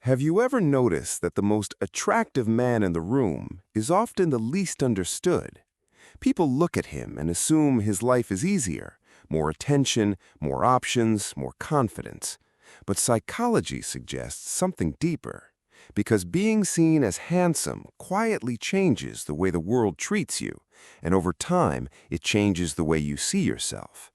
Have you ever noticed that the most attractive man in the room is often the least understood? People look at him and assume his life is easier, more attention, more options, more confidence. But psychology suggests something deeper, because being seen as handsome quietly changes the way the world treats you, and over time, it changes the way you see yourself.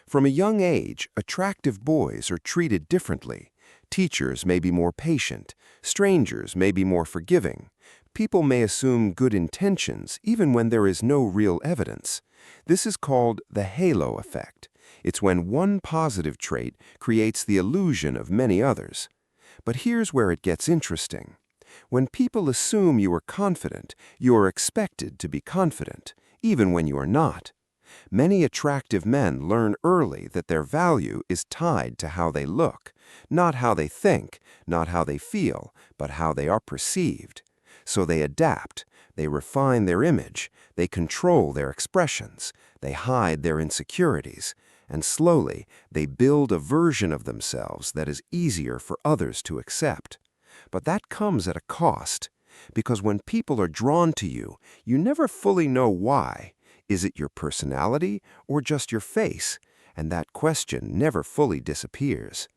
From a young age, attractive boys are treated differently. Teachers may be more patient. Strangers may be more forgiving. People may assume good intentions even when there is no real evidence. This is called the halo effect. It's when one positive trait creates the illusion of many others. But here's where it gets interesting. When people assume you are confident, you are expected to be confident, even when you are not. Many attractive men learn early that their value is tied to how they look, not how they think, not how they feel, but how they are perceived. So they adapt, they refine their image, they control their expressions, they hide their insecurities, and slowly they build a version of themselves that is easier for others to accept. But that comes at a cost, because when people are drawn to you, you never fully know why. Is it your personality or just your face? And that question never fully disappears.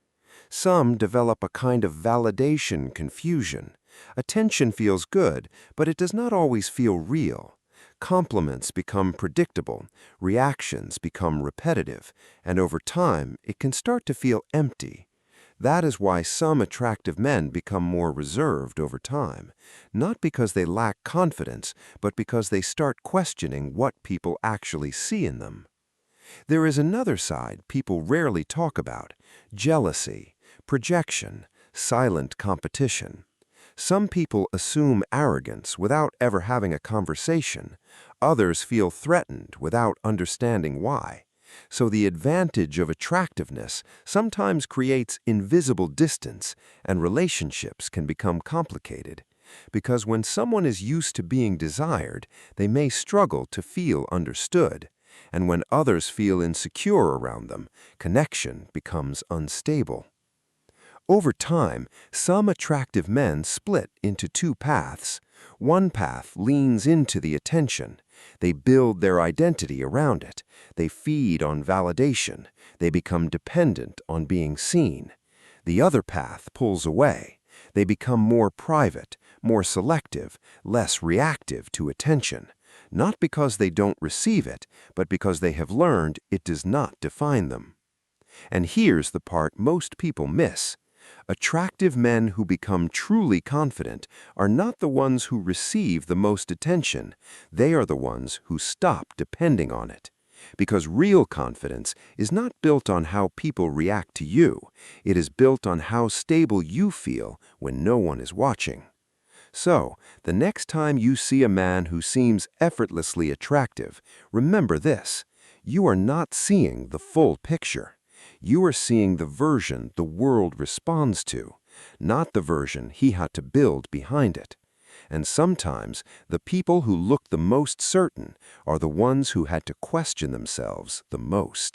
Some develop a kind of validation confusion. Attention feels good, but it does not always feel real. Compliments become predictable, reactions become repetitive, and over time, it can start to feel empty. That is why some attractive men become more reserved over time, not because they lack confidence, but because they start questioning what people actually see in them. There is another side people rarely talk about: jealousy, projection, silent competition. Some people assume arrogance without ever having a conversation. Others feel threatened without understanding why. So the advantage of attractiveness sometimes creates invisible distance, and relationships can become complicated. Because when someone is used to being desired, they may struggle to feel understood. And when others feel insecure around them, connection becomes unstable. Over time, some attractive men split into two paths. One path leans into the attention. They build their identity around it. They feed on validation. They become dependent on being seen. The other path pulls away. They become more private, more selective, less reactive to attention. Not because they don't receive it, but because they have learned it does not define them. And here's the part most people miss. Attractive men who become truly confident are not the ones who receive the most attention. They are the ones who stop depending on it. Because real confidence is not built on how people react to you. It is built on how stable you feel when no one is watching. So, the next time you see a man who seems effortlessly attractive, remember this: you are not seeing the full picture. You are seeing the version the world responds to, not the version he had to build behind it. And sometimes the people who look the most certain are the ones who had to question themselves the most.